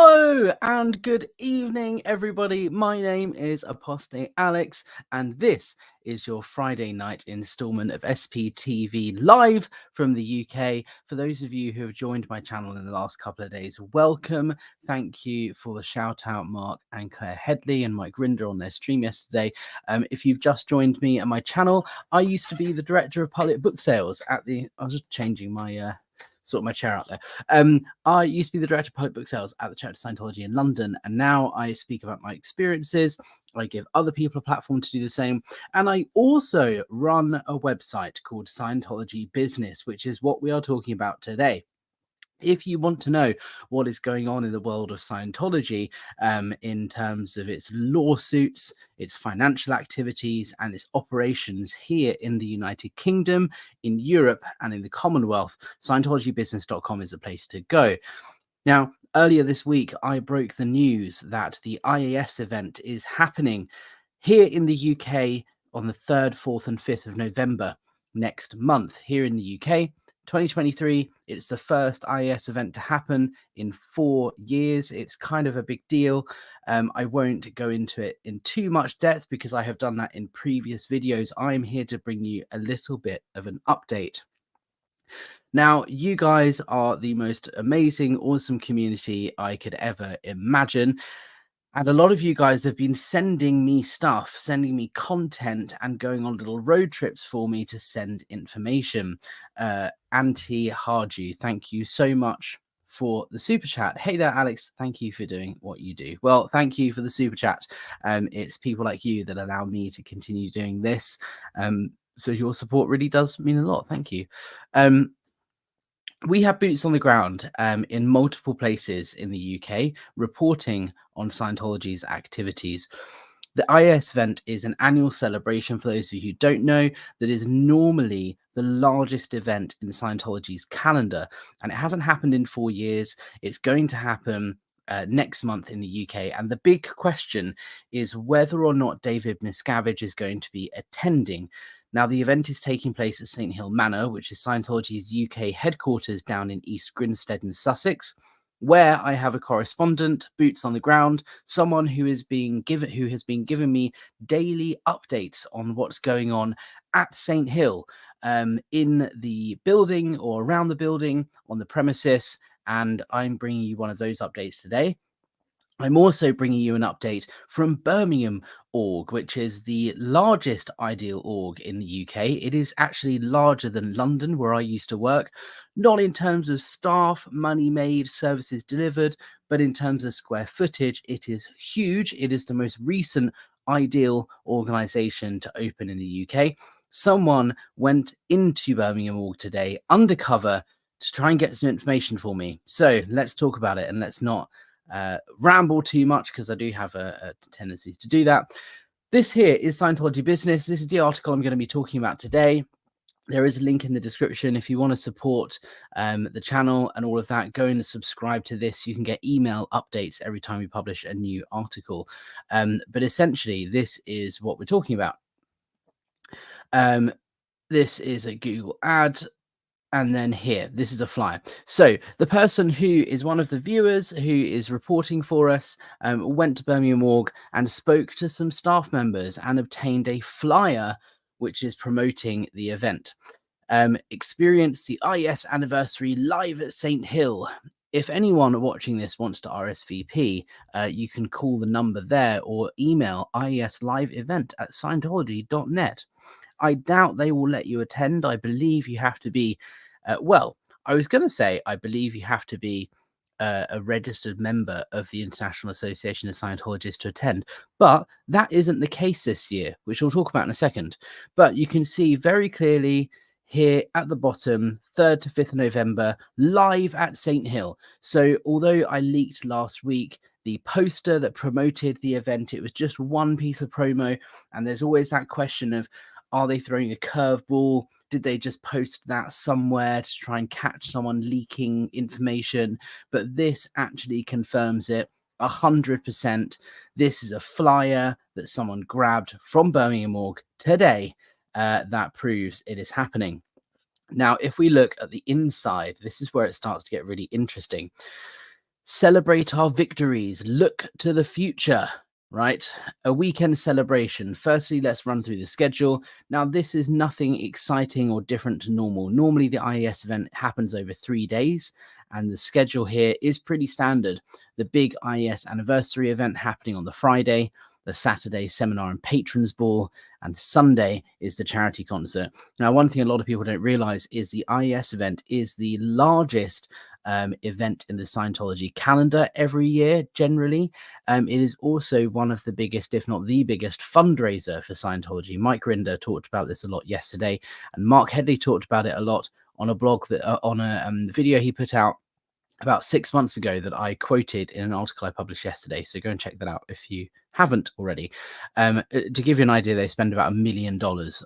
Hello and good evening, everybody. My name is Apostate Alex, and this is your Friday night installment of SPTV live from the UK. For those of you who have joined my channel in the last couple of days, welcome. Thank you for the shout out, Mark and Claire Headley and Mike Grinder on their stream yesterday. If you've just joined me at my channel, I used to be the director of public book sales at the. I was just changing my. Sort my chair out there. I used to be the director of public book sales at the Church of Scientology in London, and now I speak about my experiences. I give other people a platform to do the same, and I also run a website called Scientology Business, which is what we are talking about today. If you want to know what is going on in the world of Scientology in terms of its lawsuits, its financial activities, and its operations here in the United Kingdom, in Europe, and in the Commonwealth, Scientologybusiness.com is a place to go. Now, earlier this week, I broke the news that the IAS event is happening here in the UK on the 3rd, 4th, and 5th of November next month here in the UK. 2023, it's the first IAS event to happen in 4 years. It's kind of a big deal. I won't go into it in too much depth because I have done that in previous videos. I'm here to bring you a little bit of an update. Now, you guys are the most amazing, awesome community I could ever imagine. And a lot of you guys have been sending me stuff, sending me content, and going on little road trips for me to send information. Auntie Harju, thank you so much for the super chat. Hey there, Alex. Thank you for doing what you do. Well, thank you for the super chat. It's people like you that allow me to continue doing this. So your support really does mean a lot. Thank you. We have boots on the ground in multiple places in the UK reporting on Scientology's activities. The IAS event is an annual celebration, for those of you who don't know, that is normally the largest event in Scientology's calendar. And it hasn't happened in 4 years. It's going to happen next month in the UK. And the big question is whether or not David Miscavige is going to be attending. Now, the event is taking place at St Hill Manor, which is Scientology's UK headquarters down in East Grinstead in Sussex, where I have a correspondent, boots on the ground, someone who has been giving me daily updates on what's going on at St Hill, in the building or around the building, on the premises, and I'm bringing you one of those updates today. I'm also bringing you an update from Birmingham org, which is the largest ideal org in the UK. It is actually larger than London, where I used to work, not in terms of staff, money made, services delivered, but in terms of square footage. It is huge. It is the most recent ideal organization to open in the UK. Someone went into Birmingham org today undercover to try and get some information for me. So let's talk about it, and let's not ramble too much, because I do have a tendency to do that. This here is Scientology Business. This is the article I'm going to be talking about today. There is a link in the description if you want to support the channel and all of that. Go and subscribe to this. You can get email updates every time we publish a new article. But essentially, this is what we're talking about. This is a Google ad. And then here, this is a flyer. So the person who is one of the viewers who is reporting for us went to Birmingham org and spoke to some staff members and obtained a flyer which is promoting the event. Experience the IAS anniversary live at St Hill. If anyone watching this wants to RSVP, you can call the number there or email iasliveevent@scientology.net. I doubt they will let you attend. I believe you have to be, I was going to say, I believe you have to be a registered member of the International Association of Scientologists to attend. But that isn't the case this year, which we'll talk about in a second. But you can see very clearly here at the bottom, 3rd to 5th of November, live at St Hill. So although I leaked last week the poster that promoted the event, it was just one piece of promo. And there's always that question of, are they throwing a curveball? Did they just post that somewhere to try and catch someone leaking information? But this actually confirms it 100%. This is a flyer that someone grabbed from Birmingham org today that proves it is happening. Now, if we look at the inside, this is where it starts to get really interesting. Celebrate our victories, look to the future, right? A weekend celebration. Firstly, let's run through the schedule. Now, this is nothing exciting or different to normal. Normally, the IAS event happens over 3 days, and the schedule here is pretty standard. The big IAS anniversary event happening on the Friday, the Saturday seminar and patrons ball, and Sunday is the charity concert. Now, one thing a lot of people don't realize is the IAS event is the largest event in the Scientology calendar every year, generally. It is also one of the biggest, if not the biggest, fundraiser for Scientology. Mike Rinder talked about this a lot yesterday, and Mark Headley talked about it a lot on a blog that on a video he put out about 6 months ago that I quoted in an article I published yesterday. So go and check that out if you haven't already. To give you an idea, they spend about $1 million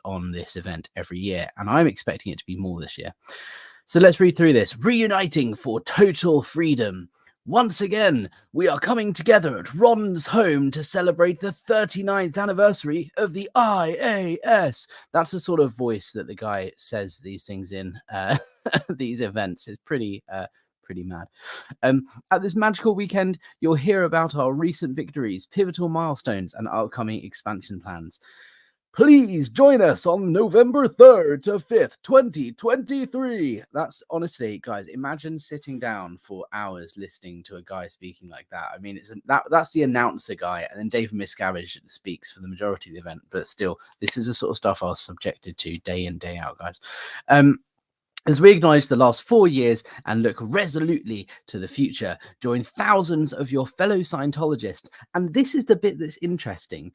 on this event every year, and I'm expecting it to be more this year. So let's read through this. Reuniting for total freedom. Once again, we are coming together at Ron's home to celebrate the 39th anniversary of the IAS. That's the sort of voice that the guy says these things in these events. It's pretty mad. At this magical weekend, you'll hear about our recent victories, pivotal milestones, and upcoming expansion plans. Please join us on November 3rd to 5th, 2023. That's honestly, guys, imagine sitting down for hours listening to a guy speaking like that. I mean, that's the announcer guy, and then David Miscavige speaks for the majority of the event. But still, this is the sort of stuff I was subjected to day in, day out, guys. As we acknowledge the last 4 years and look resolutely to the future, join thousands of your fellow Scientologists. And this is the bit that's interesting.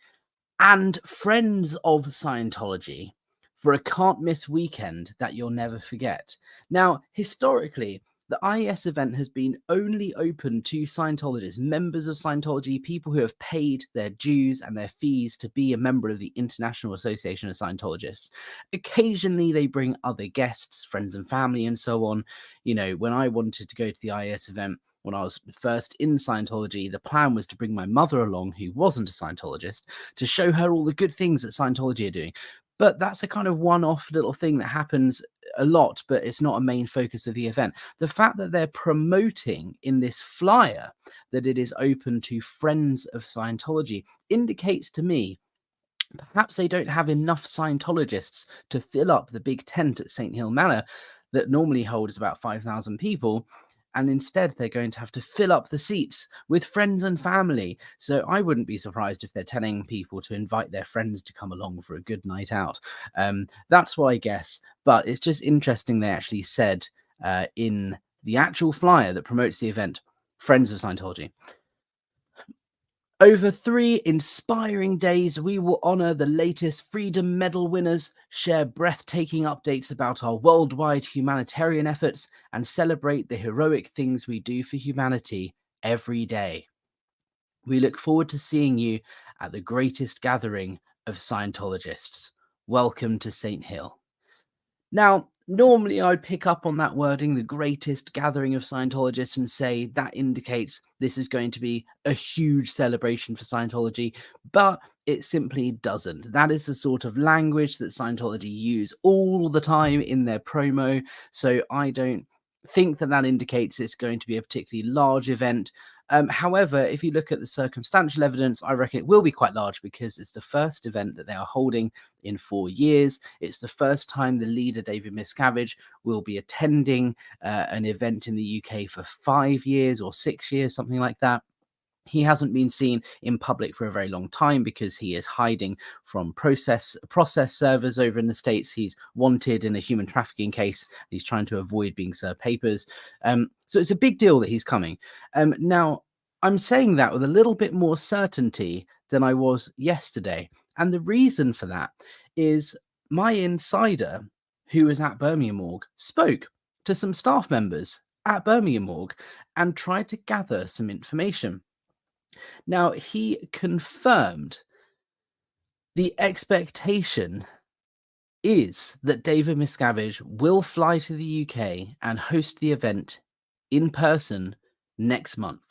And friends of Scientology for a can't miss weekend that you'll never forget. Now, historically, the IAS event has been only open to Scientologists, members of Scientology, people who have paid their dues and their fees to be a member of the International Association of Scientologists. Occasionally, they bring other guests, friends and family, and so on. You know, when I wanted to go to the IAS event, when I was first in Scientology, the plan was to bring my mother along, who wasn't a Scientologist, to show her all the good things that Scientology are doing. But that's a kind of one-off little thing that happens a lot, but it's not a main focus of the event. The fact that they're promoting in this flyer that it is open to friends of Scientology indicates to me perhaps they don't have enough Scientologists to fill up the big tent at St. Hill Manor that normally holds about 5,000 people. And instead, they're going to have to fill up the seats with friends and family. So I wouldn't be surprised if they're telling people to invite their friends to come along for a good night out. That's what I guess. But it's just interesting they actually said in the actual flyer that promotes the event, Friends of Scientology. Over 3 inspiring days, we will honor the latest Freedom Medal winners, share breathtaking updates about our worldwide humanitarian efforts, and celebrate the heroic things we do for humanity every day. We look forward to seeing you at the greatest gathering of Scientologists. Welcome to St. Hill. Now, normally I'd pick up on that wording, the greatest gathering of Scientologists, and say that indicates this is going to be a huge celebration for Scientology, but it simply doesn't. That is the sort of language that Scientology use all the time in their promo, so I don't think that indicates it's going to be a particularly large event. However, if you look at the circumstantial evidence, I reckon it will be quite large because it's the first event that they are holding in 4 years. It's the first time the leader, David Miscavige, will be attending an event in the UK for 5 years or 6 years, something like that. He hasn't been seen in public for a very long time because he is hiding from process servers over in the States. He's wanted in a human trafficking case. He's trying to avoid being served papers. So it's a big deal that he's coming. Now, I'm saying that with a little bit more certainty than I was yesterday. And the reason for that is my insider, who was at Birmingham Morgue, spoke to some staff members at Birmingham Morgue and tried to gather some information. Now, he confirmed the expectation is that David Miscavige will fly to the UK and host the event in person next month.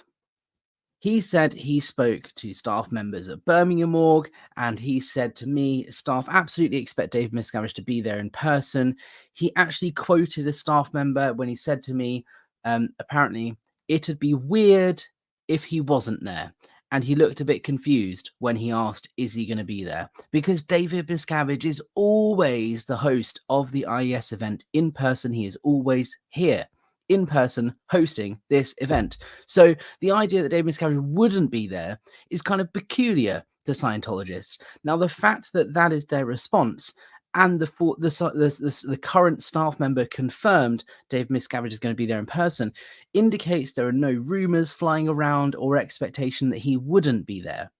He said he spoke to staff members at Birmingham Morgue, and he said to me, staff absolutely expect David Miscavige to be there in person. He actually quoted a staff member when he said to me, apparently, It'd be weird if he wasn't there. And he looked a bit confused when he asked, is he going to be there? Because David Miscavige is always the host of the IES event in person. He is always here in person hosting this event. So the idea that David Miscavige wouldn't be there is kind of peculiar to Scientologists. Now, the fact that that is their response, and the current staff member confirmed Dave Miscavige is going to be there in person, indicates there are no rumors flying around or expectation that he wouldn't be there.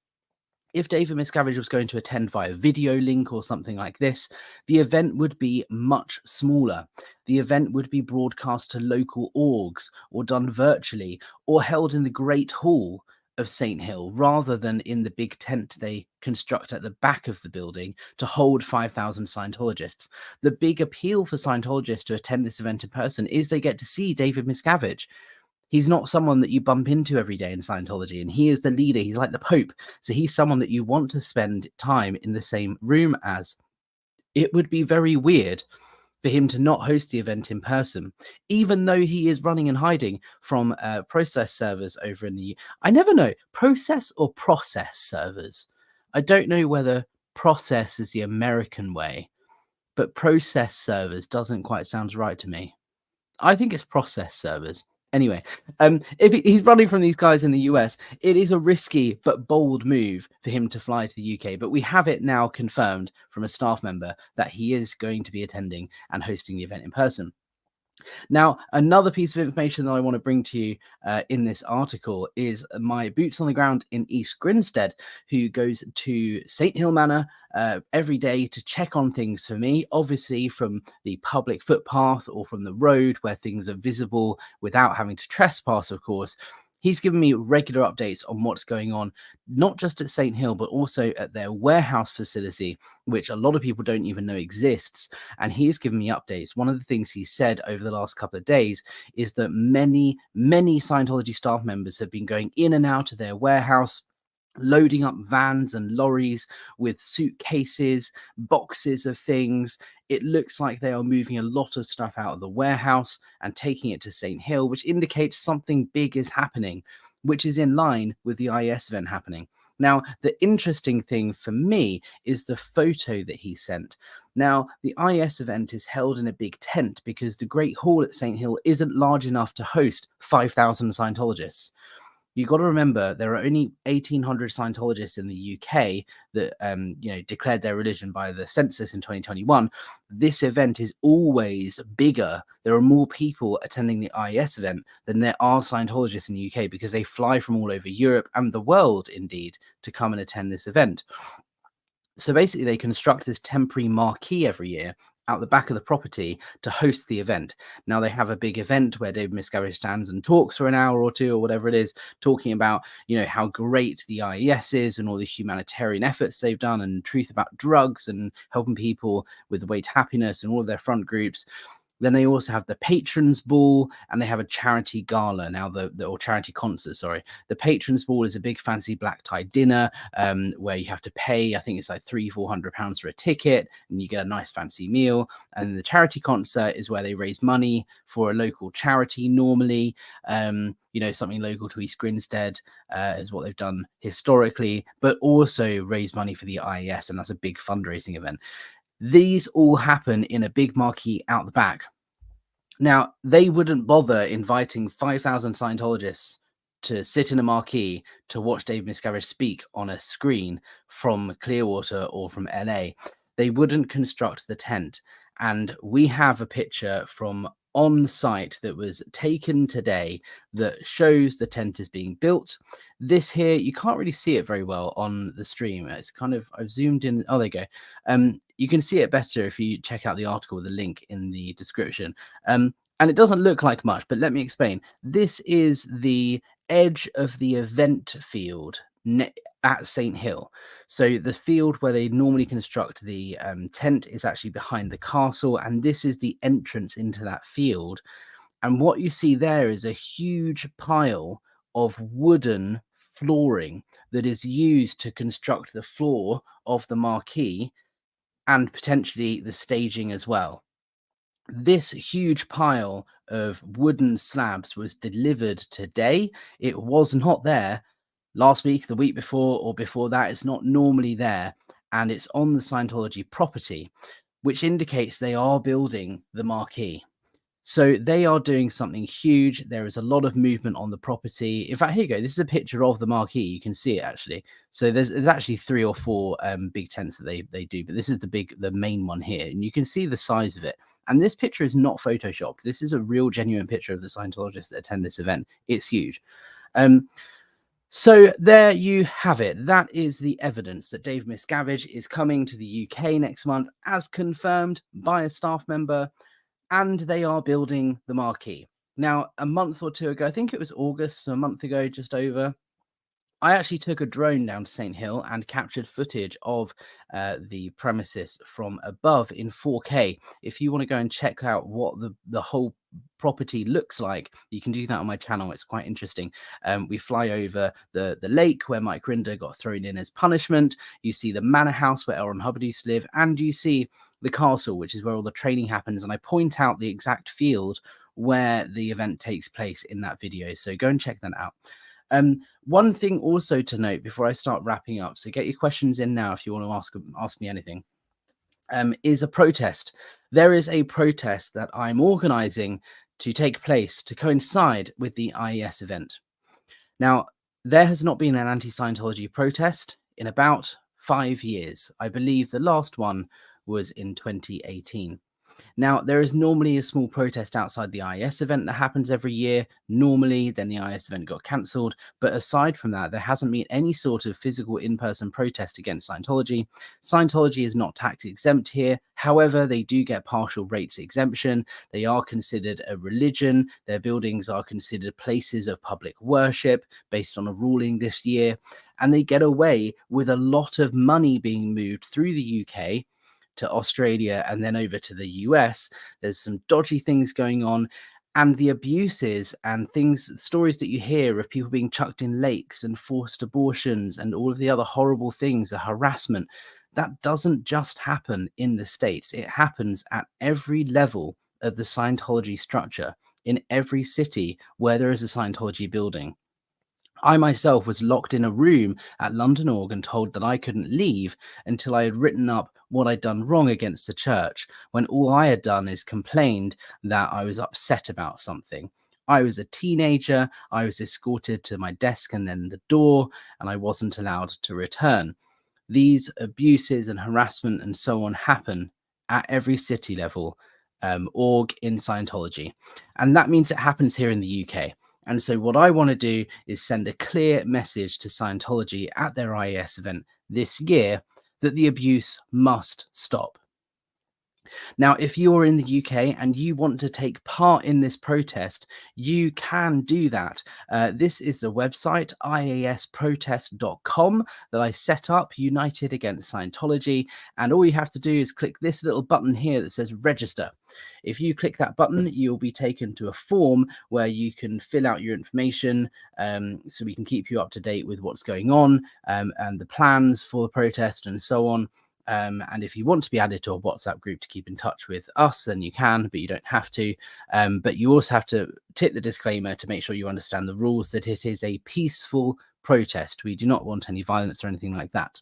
If David Miscavige was going to attend via video link or something like this, the event would be much smaller. The event would be broadcast to local orgs or done virtually or held in the Great Hall of St. Hill rather than in the big tent they construct at the back of the building to hold 5,000 Scientologists. The big appeal for Scientologists to attend this event in person is they get to see David Miscavige. He's not someone that you bump into every day in Scientology, and he is the leader. He's like the Pope. So he's someone that you want to spend time in the same room as. It would be very weird for him to not host the event in person, even though he is running and hiding from process servers over in the... I never know, process or process servers. I don't know whether process is the American way, but process servers doesn't quite sound right to me. I think it's process servers. Anyway, if he's running from these guys in the US, it is a risky but bold move for him to fly to the UK. But we have it now confirmed from a staff member that he is going to be attending and hosting the event in person. Now, another piece of information that I want to bring to you in this article is my boots on the ground in East Grinstead, who goes to St. Hill Manor every day to check on things for me, obviously from the public footpath or from the road where things are visible without having to trespass, of course. He's given me regular updates on what's going on, not just at St. Hill, but also at their warehouse facility, which a lot of people don't even know exists. And he's given me updates. One of the things he said over the last couple of days is that many Scientology staff members have been going in and out of their warehouse, loading up vans and lorries with suitcases, boxes of things. It looks like they are moving a lot of stuff out of the warehouse and taking it to St. Hill, which indicates something big is happening, which is in line with the IAS event happening. Now, the interesting thing for me is the photo that he sent. Now, the IAS event is held in a big tent because the Great Hall at St. Hill isn't large enough to host 5,000 Scientologists. You've got to remember there are only 1,800 Scientologists in the UK that declared their religion by the census in 2021. This event is always bigger. There are more people attending the IES event than there are Scientologists in the UK because they fly from all over Europe and the world, indeed, to come and attend this event. So basically, they construct this temporary marquee every year out the back of the property to host the event. Now they have a big event where David Miscavige stands and talks for an hour or two or whatever it is, talking about, how great the IES is and all the humanitarian efforts they've done and truth about drugs and helping people with the way to happiness and all of their front groups. Then they also have the patrons ball and they have a charity gala now, or charity concert. Sorry, the patrons ball is a big fancy black tie dinner where you have to pay. I think it's like £300-400 for a ticket, and you get a nice fancy meal. And the charity concert is where they raise money for a local charity. Normally, something local to East Grinstead is what they've done historically, but also raise money for the IES, and that's a big fundraising event. These all happen in a big marquee out the back. Now, they wouldn't bother inviting 5,000 Scientologists to sit in a marquee to watch David Miscavige speak on a screen from Clearwater or from LA. They wouldn't construct the tent. And we have a picture from on site that was taken today that shows the tent is being built. This here, you can't really see it very well on the stream. It's kind of, I've zoomed in. Oh, there you go. You can see it better if you check out the article with the link in the description. And it doesn't look like much, but let me explain. This is the edge of the event field at St. Hill. So the field where they normally construct the tent is actually behind the castle, and this is the entrance into that field. And what you see there is a huge pile of wooden flooring that is used to construct the floor of the marquee and potentially the staging as well. This huge pile of wooden slabs was delivered today. It was not there last week, the week before, or before that. It's not normally there, and it's on the Scientology property, which indicates they are building the marquee. So they are doing something huge. There is a lot of movement on the property. In fact, here you go. This is a picture of the marquee. You can see it actually. So there's actually 3 or 4 big tents that they do, but this is the main one here, and you can see the size of it. And this picture is not photoshopped. This is a real, genuine picture of the Scientologists that attend this event. It's huge. So there you have it. That is the evidence that David Miscavige is coming to the UK next month, as confirmed by a staff member, and they are building the marquee. Now, a month or two ago, I think it was August, so a month ago, just over, I actually took a drone down to St. Hill and captured footage of the premises from above in 4K. If you want to go and check out what the whole property looks like, you can do that on my channel. It's quite interesting. We fly over the lake where Mike Rinder got thrown in as punishment. You see the manor house where Elron Hubbard used to live, and you see the castle, which is where all the training happens. And I point out the exact field where the event takes place in that video. So go and check that out. One thing also to note before I start wrapping up, so get your questions in now if you want to ask me anything, is a protest. There is a protest that I'm organizing to take place to coincide with the IAS event. Now, there has not been an anti-Scientology protest in about 5 years. I believe the last one was in 2018. Now, there is normally a small protest outside the IAS event that happens every year. Normally, then the IAS event got cancelled. But aside from that, there hasn't been any sort of physical in-person protest against Scientology. Scientology is not tax exempt here. However, they do get partial rates exemption. They are considered a religion. Their buildings are considered places of public worship based on a ruling this year. And they get away with a lot of money being moved through the UK to Australia and then over to the US. There's some dodgy things going on, and the abuses and stories that you hear of people being chucked in lakes and forced abortions and all of the other horrible things, the harassment, that doesn't just happen in the States. It happens at every level of the Scientology structure, in every city where there is a Scientology building. I myself was locked in a room at London Org and told that I couldn't leave until I had written up what I'd done wrong against the church, when all I had done is complained that I was upset about something. I was a teenager, I was escorted to my desk and then the door, and I wasn't allowed to return. These abuses and harassment and so on happen at every city level, org in Scientology. And that means it happens here in the UK. And so what I want to do is send a clear message to Scientology at their IAS event this year that the abuse must stop. Now, if you're in the UK and you want to take part in this protest, you can do that. This is the website, iasprotest.com, that I set up, United Against Scientology. And all you have to do is click this little button here that says register. If you click that button, you'll be taken to a form where you can fill out your information, so we can keep you up to date with what's going on, and the plans for the protest and so on. And if you want to be added to a WhatsApp group to keep in touch with us, then you can, but you don't have to. But you also have to tick the disclaimer to make sure you understand the rules, that it is a peaceful protest. We do not want any violence or anything like that.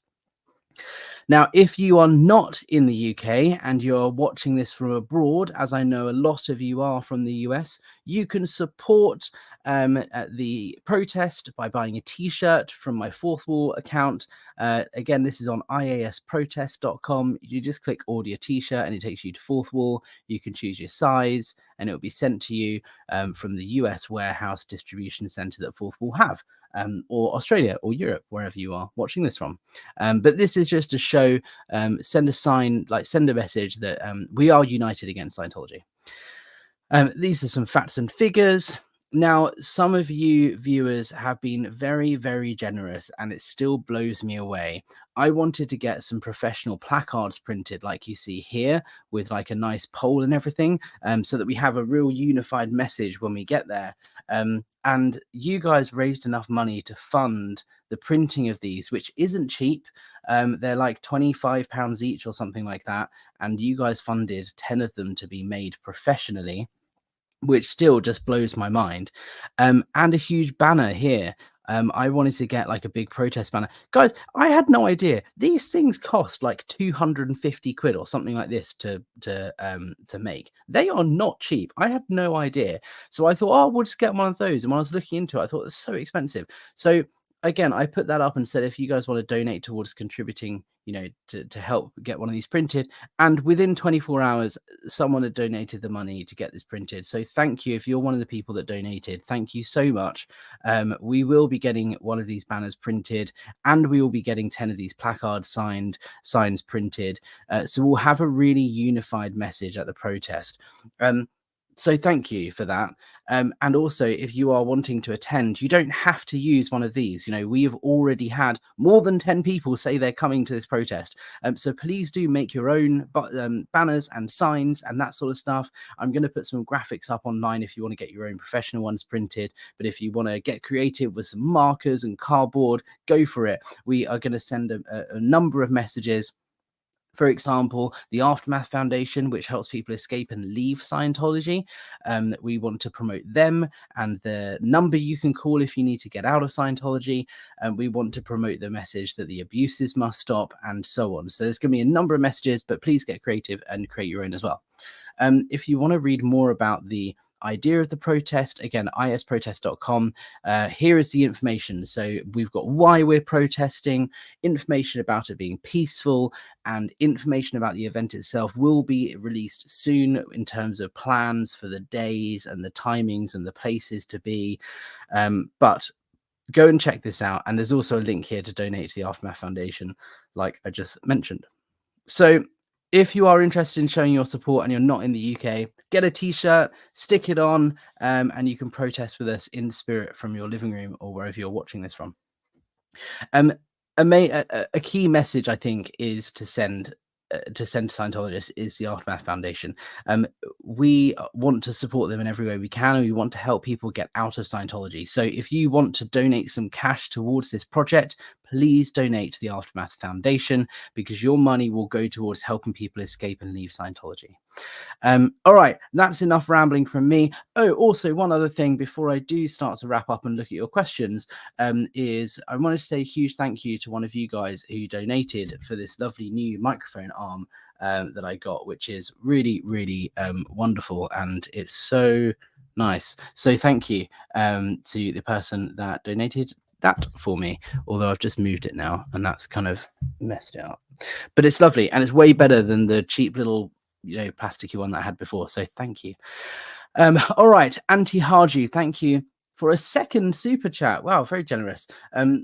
Now, if you are not in the UK and you're watching this from abroad, as I know a lot of you are from the US, you can support the protest by buying a t-shirt from my Fourth Wall account. Again, this is on iasprotest.com. You just click order your t-shirt and it takes you to Fourth Wall. You can choose your size and it will be sent to you from the US warehouse distribution center that Fourth Wall have, or Australia or Europe, wherever you are watching this from. But this is just to show, send a message that we are united against Scientology. These are some facts and figures. Now, some of you viewers have been very, very generous, and it still blows me away. I wanted to get some professional placards printed like you see here, with like a nice pole and everything, so that we have a real unified message when we get there. And you guys raised enough money to fund the printing of these, which isn't cheap. They're like £25 each or something like that. And you guys funded 10 of them to be made professionally. which still just blows my mind. And a huge banner here. I wanted to get like a big protest banner. Guys, I had no idea. These things cost like 250 quid or something like this to make. They are not cheap. I had no idea. So I thought, oh, we'll just get one of those. And when I was looking into it, I thought it's so expensive. So again, I put that up and said, if you guys want to donate towards contributing, to help get one of these printed. And within 24 hours, someone had donated the money to get this printed. So thank you. If you're one of the people that donated, thank you so much. We will be getting one of these banners printed, and we will be getting 10 of these placards signs printed. So we'll have a really unified message at the protest. So thank you for that. And also, if you are wanting to attend, you don't have to use one of these. We have already had more than 10 people say they're coming to this protest. So please do make your own banners and signs and that sort of stuff. I'm going to put some graphics up online if you want to get your own professional ones printed. But if you want to get creative with some markers and cardboard, go for it. We are going to send a number of messages. For example, the Aftermath Foundation, which helps people escape and leave Scientology. We want to promote them and the number you can call if you need to get out of Scientology. We want to promote the message that the abuses must stop, and so on. So there's going to be a number of messages, but please get creative and create your own as well. If you want to read more about the idea of the protest, again, isprotest.com. Here is the information. So we've got why we're protesting, information about it being peaceful, and information about the event itself will be released soon in terms of plans for the days and the timings and the places to be. But go and check this out. And there's also a link here to donate to the Aftermath Foundation, like I just mentioned. So if you are interested in showing your support and you're not in the UK, get a t-shirt, stick it on, and you can protest with us in spirit from your living room or wherever you're watching this from. A key message, I think, is to send to Scientologists is the Aftermath Foundation. We want to support them in every way we can, and we want to help people get out of Scientology. So if you want to donate some cash towards this project, please donate to the Aftermath Foundation, because your money will go towards helping people escape and leave Scientology. All right, that's enough rambling from me. Oh, also one other thing before I do start to wrap up and look at your questions, is I want to say a huge thank you to one of you guys who donated for this lovely new microphone arm that I got, which is really, really wonderful, and it's so nice. So thank you to the person that donated that for me, although I've just moved it now and that's kind of messed it up, but it's lovely and it's way better than the cheap little plasticky one that I had before. So thank you. All right, Auntie Harju, thank you for a second super chat. Wow, very generous.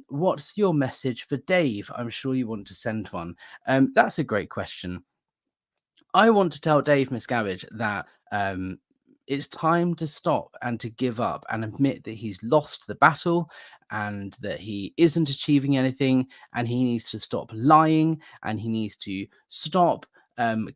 What's your message for Dave? I'm sure you want to send one. That's a great question. I want to tell Dave Miscavige that it's time to stop and to give up and admit that he's lost the battle and that he isn't achieving anything, and he needs to stop lying, and he needs to stop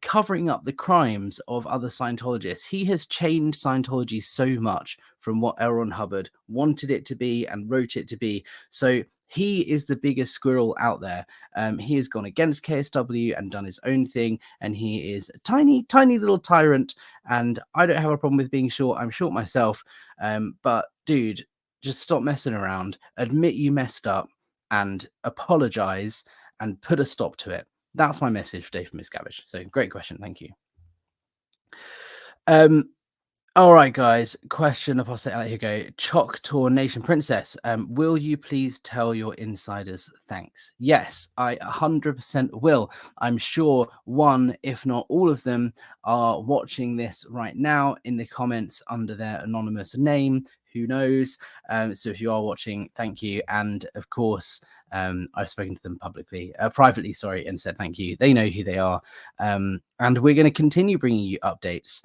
covering up the crimes of other Scientologists. He has changed Scientology so much from what L. Ron Hubbard wanted it to be and wrote it to be. So he is the biggest squirrel out there. He has gone against KSW and done his own thing, and he is a tiny, tiny little tyrant. And I don't have a problem with being short. I'm short myself. But dude, just stop messing around, admit you messed up, and apologize and put a stop to it. That's my message for Dave Miscavige. So great question. Thank you. All right, guys. Question apostate. Here you go. Choctaw Nation Princess. Will you please tell your insiders thanks? Yes, I 100% will. I'm sure one, if not all of them, are watching this right now in the comments under their anonymous name. Who knows? So if you are watching, thank you. And of course, I've spoken to them privately, sorry, and said thank you. They know who they are. And we're going to continue bringing you updates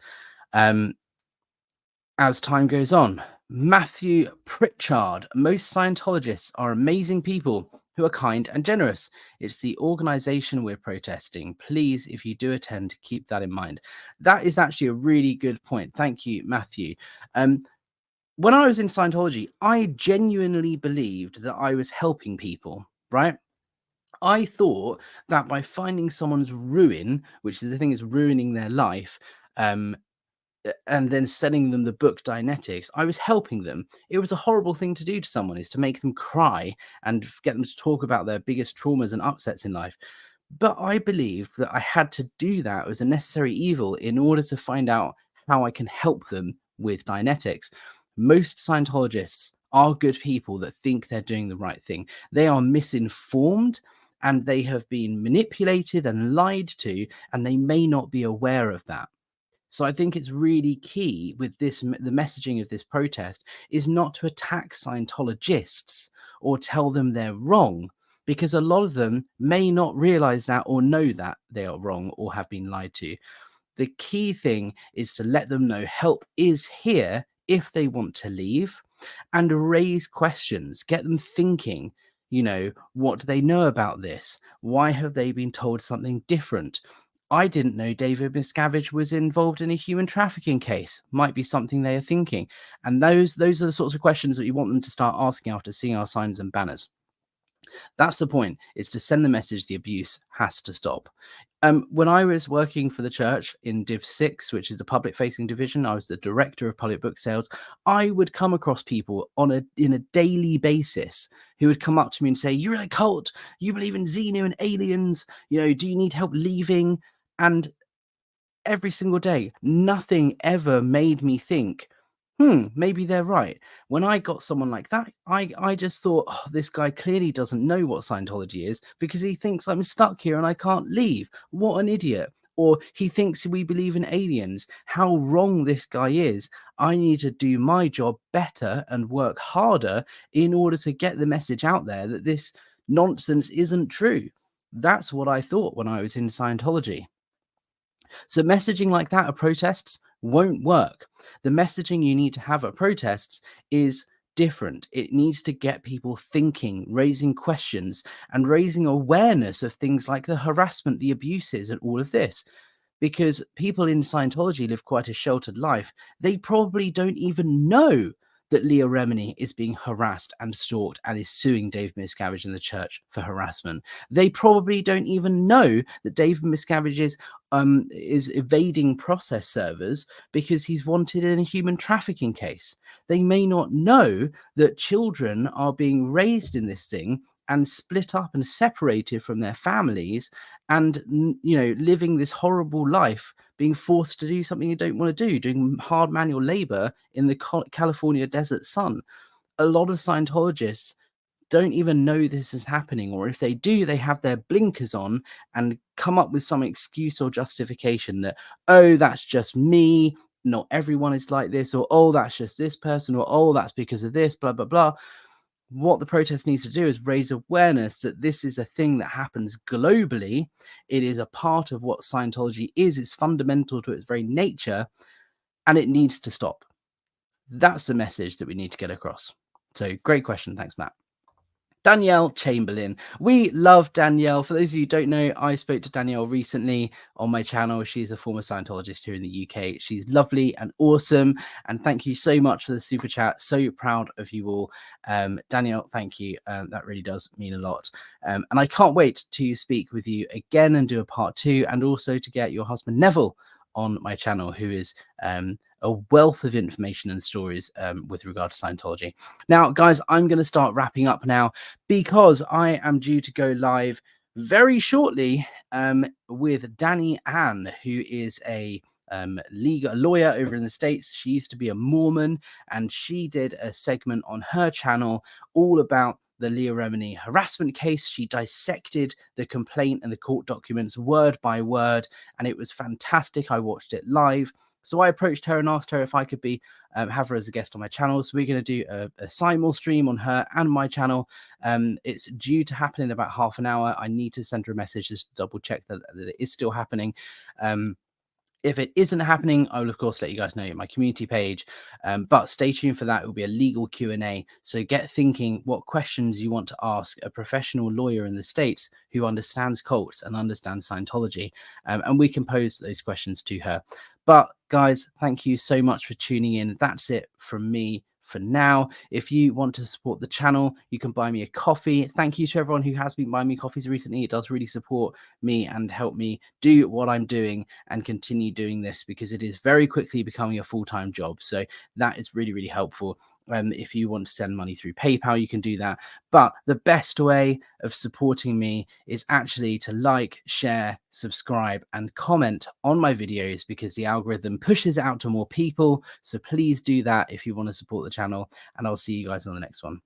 as time goes on. Matthew Pritchard. Most Scientologists are amazing people who are kind and generous. It's the organization we're protesting. Please, if you do attend, keep that in mind. That is actually a really good point. Thank you, Matthew. When I was in Scientology, I genuinely believed that I was helping people, right? I thought that by finding someone's ruin, which is the thing is ruining their life, and then sending them the book Dianetics, I was helping them. It was a horrible thing to do to someone, is to make them cry and get them to talk about their biggest traumas and upsets in life. But I believed that I had to do that as a necessary evil in order to find out how I can help them with Dianetics. Most Scientologists are good people that think they're doing the right thing. They are misinformed and they have been manipulated and lied to, and they may not be aware of that. So I think it's really key with this, the messaging of this protest is not to attack Scientologists or tell them they're wrong, because a lot of them may not realize that or know that they are wrong or have been lied to. The key thing is to let them know help is here if they want to leave, and raise questions, get them thinking, what do they know about this? Why have they been told something different? I didn't know David Miscavige was involved in a human trafficking case. Might be something they are thinking. And those are the sorts of questions that you want them to start asking after seeing our signs and banners. That's the point, is to send the message the abuse has to stop. When I was working for the church in Div 6, which is the public facing division, I was the director of public book sales. I would come across people in a daily basis who would come up to me and say, "You're in a cult, you believe in Xenu and aliens, do you need help leaving?" And every single day, nothing ever made me think, maybe they're right. When I got someone like that, I just thought, oh, this guy clearly doesn't know what Scientology is because he thinks I'm stuck here and I can't leave. What an idiot. Or he thinks we believe in aliens. How wrong this guy is. I need to do my job better and work harder in order to get the message out there that this nonsense isn't true. That's what I thought when I was in Scientology. So messaging like that at protests won't work. The messaging you need to have at protests is different. It needs to get people thinking, raising questions, and raising awareness of things like the harassment, the abuses, and all of this. Because people in Scientology live quite a sheltered life. They probably don't even know that Leah Remini is being harassed and stalked and is suing Dave Miscavige in the church for harassment. They probably don't even know that David Miscavige is evading process servers because he's wanted in a human trafficking case. They may not know that children are being raised in this thing and split up and separated from their families and living this horrible life, being forced to do something you don't want to do, doing hard manual labor in the California desert sun. A lot of Scientologists don't even know this is happening, or if they do, they have their blinkers on and come up with some excuse or justification that, oh, that's just me, not everyone is like this, or oh, that's just this person, or oh, that's because of this, blah blah blah. What the protest needs to do is raise awareness that this is a thing that happens globally. It is a part of what Scientology is. It's fundamental to its very nature, and it needs to stop. That's the message that we need to get across. So great question. Thanks, Matt. Danielle Chamberlain. We love Danielle. For those of you who don't know, I spoke to Danielle recently on my channel. She's a former Scientologist here in the UK. She's lovely and awesome. And thank you so much for the super chat. So proud of you all. Danielle, thank you. That really does mean a lot. And I can't wait to speak with you again and do a part 2, and also to get your husband Neville on my channel, who is a wealth of information and stories with regard to Scientology. Now, guys, I'm going to start wrapping up now because I am due to go live very shortly with Danny Ann, who is a lawyer over in the States. She used to be a Mormon, and she did a segment on her channel all about the Leah Remini harassment case. She dissected the complaint and the court documents word by word, and it was fantastic. I watched it live. So I approached her and asked her if I could have her as a guest on my channel. So we're going to do a simul stream on her and my channel. It's due to happen in about half an hour. I need to send her a message just to double check that it is still happening. If it isn't happening, I will, of course, let you guys know in my community page. But stay tuned for that. It will be a legal Q&A. So get thinking what questions you want to ask a professional lawyer in the States who understands cults and understands Scientology. And we can pose those questions to her. But guys, thank you so much for tuning in. That's it from me for now. If you want to support the channel, you can buy me a coffee. Thank you to everyone who has been buying me coffees recently. It does really support me and help me do what I'm doing and continue doing this, because it is very quickly becoming a full-time job. So that is really, really helpful. If you want to send money through PayPal, you can do that. But the best way of supporting me is actually to like, share, subscribe, and comment on my videos, because the algorithm pushes it out to more people. So please do that if you want to support the channel, and I'll see you guys on the next one.